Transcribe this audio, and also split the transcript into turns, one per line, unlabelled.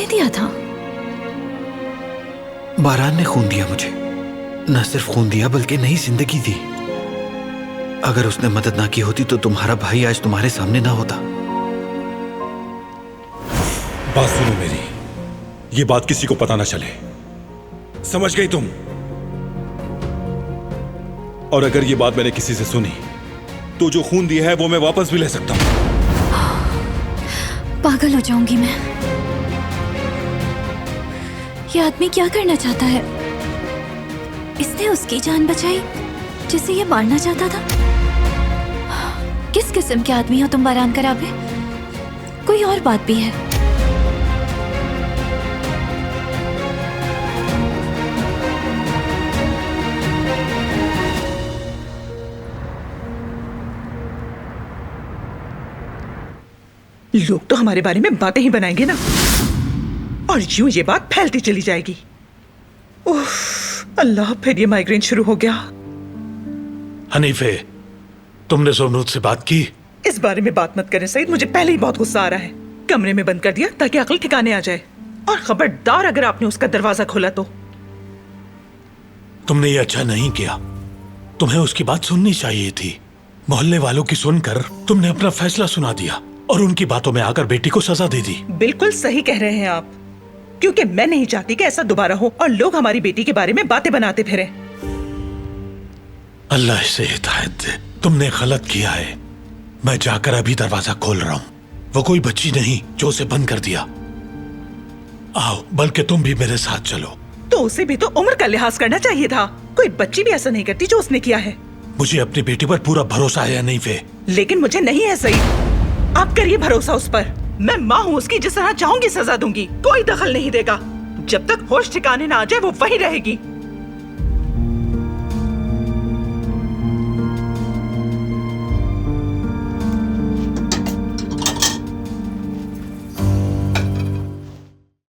दिया था?
बारान ने खून दिया मुझे, न सिर्फ खून दिया बल्कि नई जिंदगी दी। अगर उसने मदद ना की होती तो तुम्हारा भाई आज तुम्हारे सामने ना होता।
बात सुनो मेरी, ये बात किसी को पता ना चले, समझ गई तुम? और अगर ये बात मैंने किसी से सुनी तो जो खून दिया है वो मैं वापस भी ले सकता हूं।
पागल हो जाऊंगी मैं। ये आदमी क्या करना चाहता है? इसने उसकी जान बचाई जिसे ये मारना चाहता था। किस किस्म के आदमी हो तुम बारान कराबे? कोई और बात भी है?
लोग तो हमारे बारे में बातें ही बनाएंगे ना, और यूं ये बात फैलती चली जाएगी। उफ, अल्लाह, फिर ये माइग्रेन शुरू हो गया।
हनीफे, तुमने सोमरूद से बात की?
इस बारे में बात मत करें सईद, मुझे पहले ही बहुत गुस्सा आ रहा है। कमरे में बंद कर दिया ताकि अक्ल ठिकाने आ जाए, और खबरदार अगर आपने उसका दरवाजा खोला तो।
तुमने ये अच्छा नहीं किया, तुम्हें उसकी बात सुननी चाहिए थी। मोहल्ले वालों की सुनकर तुमने अपना फैसला सुना दिया और उनकी बातों में आकर बेटी को सजा दे दी।
बिल्कुल सही कह रहे हैं आप, क्योंकि मैं नहीं चाहती कि ऐसा दोबारा हो और लोग हमारी बेटी के बारे में बातें बनाते फिरे।
अल्लाह इसे हिदायत दे। तुमने गलत किया है। मैं जाकर अभी दरवाजा खोल रहा हूँ। वो कोई बच्ची नहीं जो उसे बंद कर दिया। आओ, बल्कि तुम भी मेरे साथ चलो।
तो उसे भी तो उम्र का लिहाज करना चाहिए था। कोई बच्ची भी ऐसा नहीं करती जो उसने किया है।
मुझे अपनी बेटी पर पूरा भरोसा है नहीं वे।
लेकिन मुझे नहीं है सईद। आप करिए भरोसा उस पर। मैं माँ हूँ उसकी, जिस तरह चाहूंगी सजा दूंगी। कोई दखल नहीं देगा। जब तक होश ठिकाने ना आ जाए वो वहीं रहेगी।